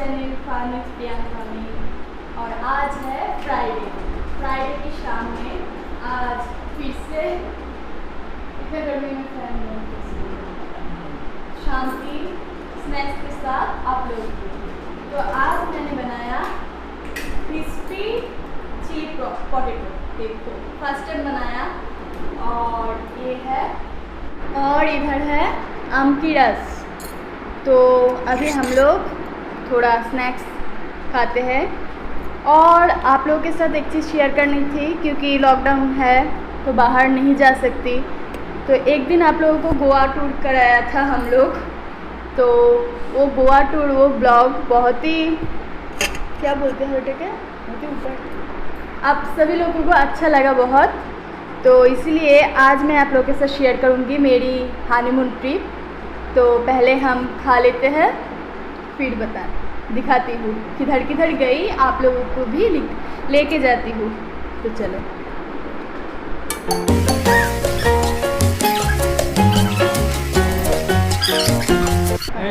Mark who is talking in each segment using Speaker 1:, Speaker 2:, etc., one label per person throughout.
Speaker 1: Channel fun with Priyanka में। और आज है फ्राइडे की शाम में। आज फिर से इतने गर्मी में शांति स्नैक्स के साथ आप लोग। तो आज मैंने बनाया क्रिस्पी चिली पोटैटो। देखो फर्स्ट टाइम बनाया। और ये है, और इधर है आम की रस। तो अभी हम लोग थोड़ा स्नैक्स खाते हैं। और आप लोगों के साथ एक चीज़ शेयर करनी थी, क्योंकि लॉकडाउन है तो बाहर नहीं जा सकती। तो एक दिन आप लोगों को गोवा टूर कराया था हम लोग। तो वो गोवा टूर, वो ब्लॉग बहुत ही, क्या बोलते हैं बेटे, क्या बहुत ही ऊपर, आप सभी लोगों को अच्छा लगा बहुत। तो इसीलिए आज मैं आप लोगों के साथ शेयर करूँगी मेरी हनीमून ट्रिप। तो पहले हम खा लेते हैं, फिर दिखाती हूँ किधर किधर गई, आप लोगों को भी लेके जाती हूँ। तो चलो।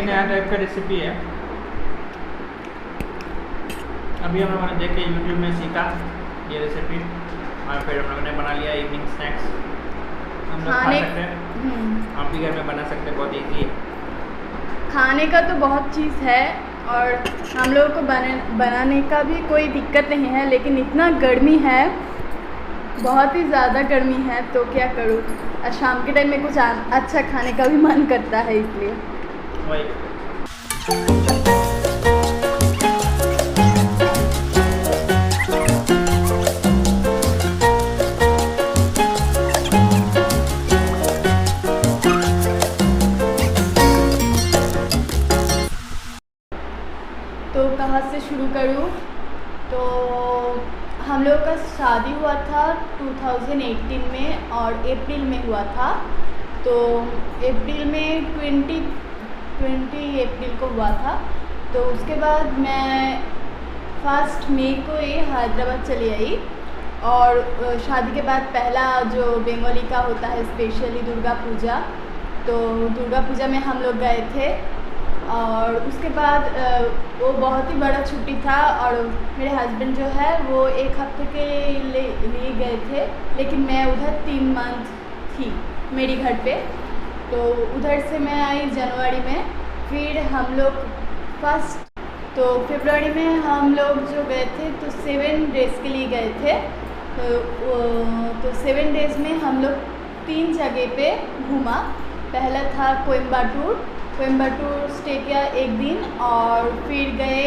Speaker 2: नया टाइप का रेसिपी है। अभी हम लोगों ने देख के यूट्यूब में सीखा ये रेसिपी, और फिर हम लोगों ने बना लिया इवनिंग स्नैक्स। हम लोग खा सकते हैं, आप भी घर में बना सकते हैं, बहुत ईजी है।
Speaker 1: खाने का तो बहुत चीज़ है और हम लोगों को बनाने का भी कोई दिक्कत नहीं है, लेकिन इतना गर्मी है, बहुत ही ज़्यादा गर्मी है। तो क्या करूँ, शाम के टाइम में कुछ अच्छा खाने का भी मन करता है, इसलिए
Speaker 2: वही।
Speaker 1: तो कहाँ से शुरू करूँ। तो हम लोग का शादी हुआ था 2018 में और अप्रैल में हुआ था। तो अप्रैल में 20 अप्रैल को हुआ था। तो उसके बाद मैं 1 मई को ये हैदराबाद चली आई। और शादी के बाद पहला जो बंगाली का होता है स्पेशली दुर्गा पूजा, तो दुर्गा पूजा में हम लोग गए थे। और उसके बाद वो बहुत ही बड़ा छुट्टी था और मेरे हस्बैंड जो है वो 1 हफ्ते के लिए गए थे, लेकिन मैं उधर 3 मंथ थी मेरी घर पे। तो उधर से मैं आई जनवरी में। फिर हम लोग फरवरी में हम लोग जो गए थे तो 7 डेज़ के लिए गए थे। तो 7 डेज़ में हम लोग 3 जगह पे घूमा। पहला था कोयम्बटूर स्टे किया 1 दिन, और फिर गए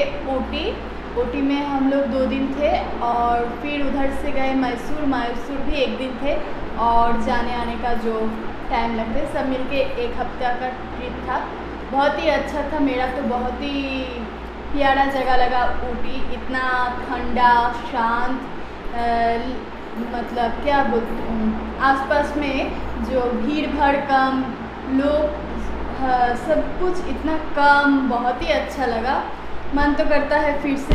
Speaker 1: ओटी में हम लोग 2 दिन थे। और फिर उधर से गए मैसूर भी 1 दिन थे। और जाने आने का जो टाइम लगता है सब मिलके 1 हफ्ता का ट्रिप था। बहुत ही अच्छा था। मेरा तो बहुत ही प्यारा जगह लगा ऊटी। इतना ठंडा शांत, मतलब क्या बोलते हैं, आसपास में जो भीड़ भाड़ कम, लोग सब कुछ इतना कम, बहुत ही अच्छा लगा। मन तो करता है फिर से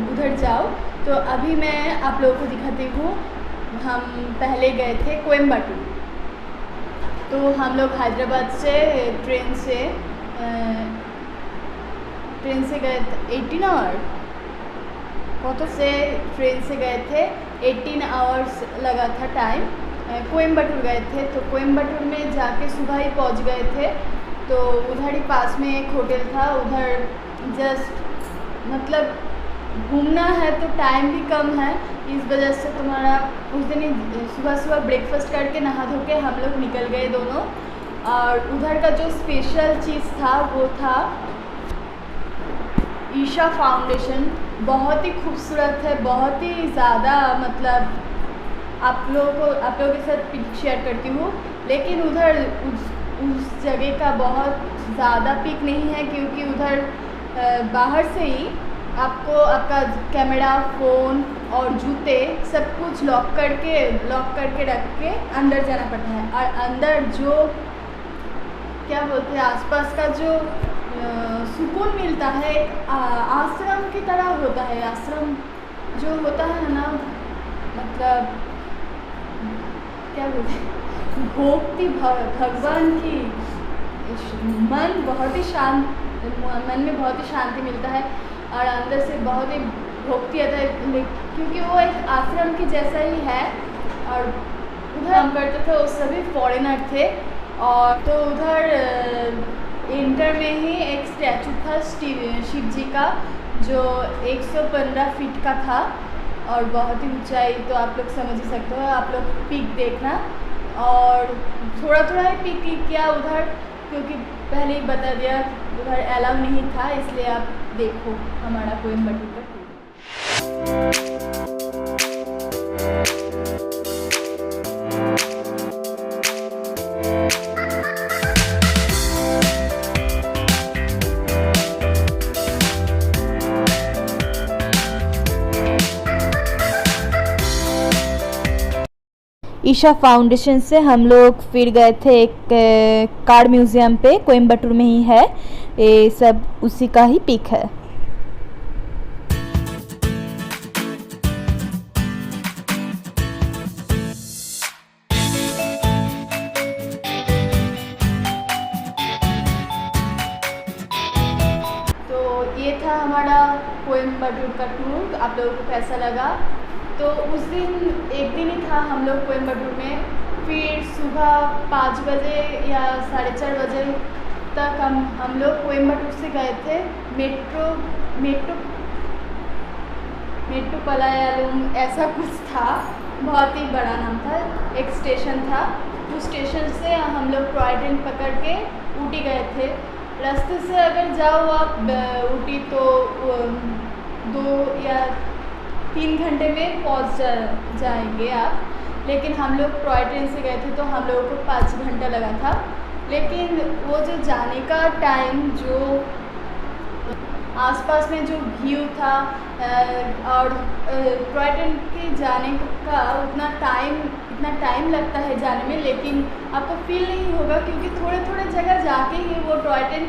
Speaker 1: उधर जाओ। तो अभी मैं आप लोगों को दिखाती हूँ। हम पहले गए थे कोयम्बटूर। तो हम लोग हैदराबाद से ट्रेन से गए थे 18 आवर ट्रेन से गए थे। 18 आवर्स लगा था टाइम। कोयम्बटूर गए थे। तो कोयम्बटूर में जाके सुबह ही पहुंच गए थे। तो उधर ही पास में एक होटल था, उधर जस्ट मतलब घूमना है तो टाइम भी कम है, इस वजह से तुम्हारा उस दिन ही सुबह ब्रेकफास्ट करके नहा धो के हम लोग निकल गए दोनों। और उधर का जो स्पेशल चीज़ था वो था ईशा फाउंडेशन। बहुत ही खूबसूरत है, बहुत ही ज़्यादा, मतलब आप लोगों के साथ पिक शेयर करती हूँ। लेकिन उधर उस जगह का बहुत ज़्यादा पिक नहीं है, क्योंकि उधर बाहर से ही आपको आपका कैमरा, फ़ोन और जूते सब कुछ लॉक करके रख के अंदर जाना पड़ता है। और अंदर जो क्या बोलते हैं, आसपास का जो सुकून मिलता है, आश्रम की तरह होता है। आश्रम जो होता है ना, मतलब क्या बोलते हैं, भक्ति भगवान की मन में बहुत ही शांति मिलता है। और अंदर से बहुत ही भोगती था, क्योंकि वो एक आश्रम के जैसा ही है। और उधर हम करते थे, वो सभी फॉरेनर थे। और तो उधर इंटर में ही एक स्टैचू था शिव जी का, जो 115 फीट का था और बहुत ही ऊंचाई, तो आप लोग समझ ही सकते हो। आप लोग पिक देखना। और थोड़ा थोड़ा ही पिक किया उधर, क्योंकि पहले ही बता दिया उधर अलाउ नहीं था, इसलिए आप देखो हमारा कोयम्बटूर का टूर।
Speaker 3: ईशा फाउंडेशन से हम लोग फिर गए थे एक कार म्यूज़ियम पे, कोयम्बटूर में ही है ये सब, उसी का ही पिक है।
Speaker 1: तो ये था हमारा कोयम्बटूर का टूर। आप लोगों को कैसा लगा? तो उस दिन एक दिन ही था हम लोग कोयम्बटूर में। फिर सुबह 5 बजे या 4:30 बजे तक हम लोग कोयम्बटूर से गए थे मेट्टुपलायम ऐसा कुछ था, बहुत ही बड़ा नाम था। एक स्टेशन था, उस स्टेशन से हम लोग टॉय ट्रेन पकड़ के ऊटी गए थे। रास्ते से अगर जाओ आप ऊटी तो 2 या 3 घंटे में पहुंच जाएंगे आप। लेकिन हम लोग टॉय ट्रेन से गए थे तो हम लोगों को 5 घंटा लगा था। लेकिन वो जो जाने का टाइम, जो आसपास में जो व्यू था और टॉय ट्रेन के जाने का इतना टाइम लगता है जाने में, लेकिन आपको फील नहीं होगा, क्योंकि थोड़े थोड़े जगह जाके ही वो टॉय ट्रेन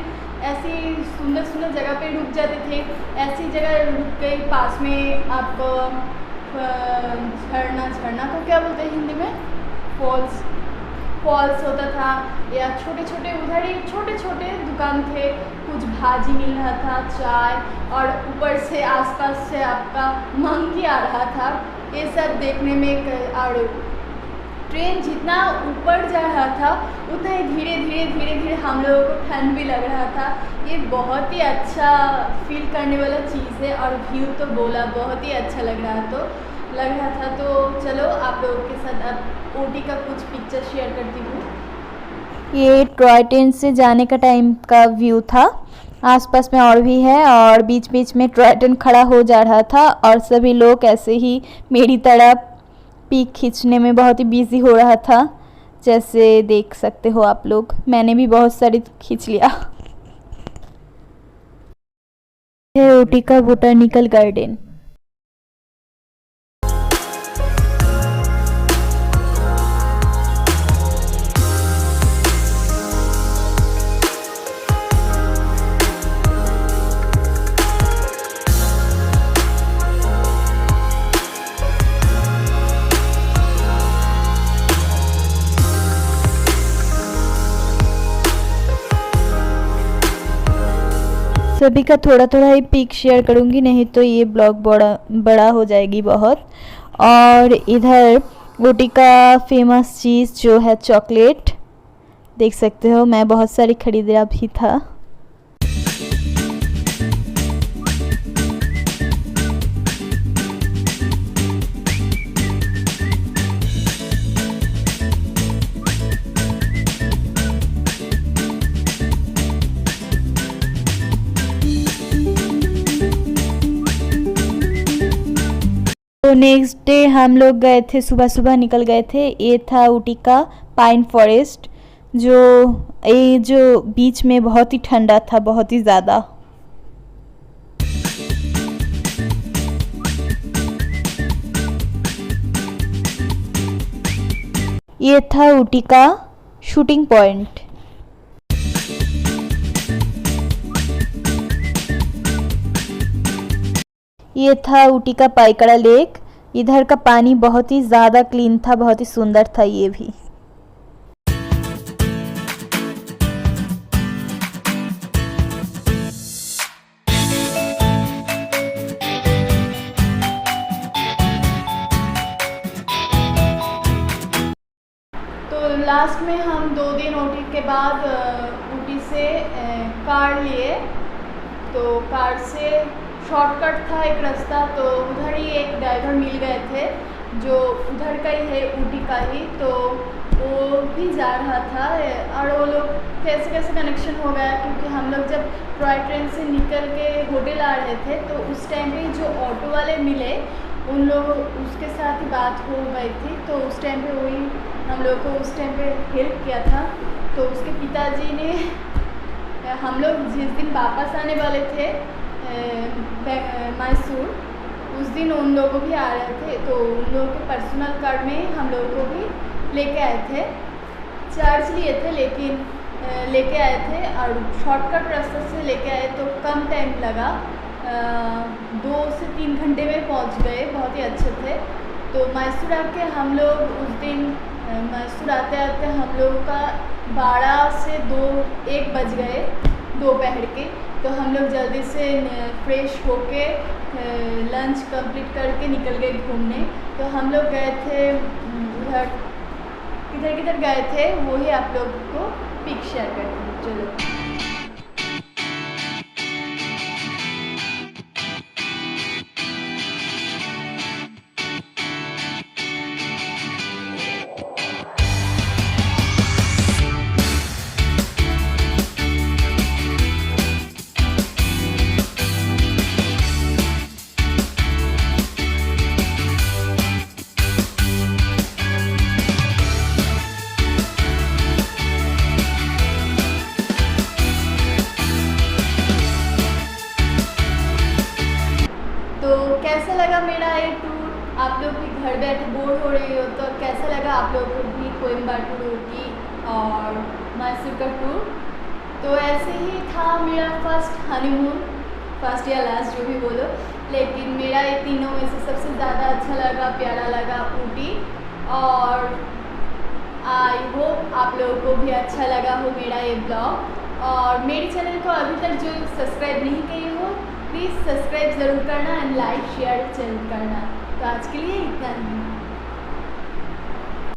Speaker 1: ऐसी सुंदर सुंदर जगह पे रुक जाते थे। ऐसी जगह रुक गई पास में आपको झरना को क्या बोलते हैं हिंदी में, फॉल्स होता था, या छोटे छोटे उधर ही छोटे छोटे दुकान थे, कुछ भाजी मिल रहा था, चाय, और ऊपर से आसपास से आपका मंकी आ रहा था। ये सब देखने में, और ट्रेन जितना ऊपर जा रहा था उतना ही धीरे धीरे हम लोगों को ठंड भी लग रहा था। ये बहुत ही अच्छा फील करने वाला चीज़ है। और व्यू तो बोला बहुत ही अच्छा लग रहा था। तो चलो आप लोगों के साथ अब ऊटी का कुछ पिक्चर शेयर करती हूँ।
Speaker 3: ये टॉय ट्रेन से जाने का टाइम का व्यू था। आसपास में और भी है, और बीच बीच में टॉय ट्रेन खड़ा हो जा रहा था, और सभी लोग ऐसे ही मेरी तरह पिक खींचने में बहुत ही बिजी हो रहा था, जैसे देख सकते हो आप लोग। मैंने भी बहुत सारी खींच लिया। है ऊटी का बोटानिकल गार्डन। सभी का थोड़ा थोड़ा ही पिक शेयर करूँगी, नहीं तो ये ब्लॉग बड़ा हो जाएगी बहुत। और इधर ऊटी का फेमस चीज़ जो है चॉकलेट, देख सकते हो मैं बहुत सारी खरीदा भी था। तो नेक्स्ट डे हम लोग गए थे, सुबह सुबह निकल गए थे। ये था ऊटी का पाइन फॉरेस्ट, जो बीच में बहुत ही ठंडा था, बहुत ही ज़्यादा। ये था ऊटी का शूटिंग पॉइंट। ये था ऊटी का पाइकड़ा लेक। इधर का पानी बहुत ही ज़्यादा क्लीन था, बहुत ही सुंदर था ये भी।
Speaker 1: लास्ट में हम 2 दिन ऊटी के बाद ऊटी से कार लिए। तो कार से शॉर्टकट था एक रास्ता, तो उधर ही एक ड्राइवर मिल गए थे जो उधर का ही है, ऊटी का ही। तो वो भी जा रहा था और वो लोग कैसे कैसे कनेक्शन हो गया, क्योंकि हम लोग जब टॉय ट्रेन से निकल के होटल आ रहे थे तो उस टाइम पे जो ऑटो वाले मिले उन लोग उसके साथ ही बात हो गई थी। तो उस टाइम पे वही हम लोग को उस टाइम पे हेल्प किया था। तो उसके पिताजी ने, हम लोग जिस दिन वापस आने वाले थे मैसूर, उस दिन उन लोगों भी आ रहे थे। तो उन लोगों के पर्सनल कार में हम लोग को भी लेके आए थे, चार्ज लिए थे लेकिन लेके आए थे और शॉर्टकट रास्ते से लेके आए तो कम टाइम लगा, 2 से 3 घंटे में पहुंच गए, बहुत ही अच्छे थे। तो मैसूर आके हम लोग उस दिन मैसूर आते आते हम लोग का 12 से 1 बज गए दोपहर के। तो हम लोग जल्दी से फ्रेश होके लंच कंप्लीट करके निकल गए घूमने। तो हम लोग गए थे उधर, किधर किधर गए थे वही आप लोग को पिक शेयर करते हैं। चलो कैसा लगा मेरा ये टूर? आप लोग भी घर बैठे बोर हो रहे हो तो कैसा लगा आप लोग को भी कोयम्बटूर, ऊटी और मैसूर का टूर? तो ऐसे ही था मेरा फर्स्ट हनीमून, फर्स्ट या लास्ट जो भी बोलो, लेकिन मेरा ये तीनों में से सबसे ज़्यादा अच्छा लगा, प्यारा लगा ऊटी। और आई होप आप लोगों को भी अच्छा लगा हो मेरा ये ब्लॉग। और मेरे चैनल को अभी तक जो सब्सक्राइब नहीं किए हो प्लीज़ सब्सक्राइब ज़रूर करना एंड लाइक शेयर जरूर करना। तो आज के लिए इतना ही।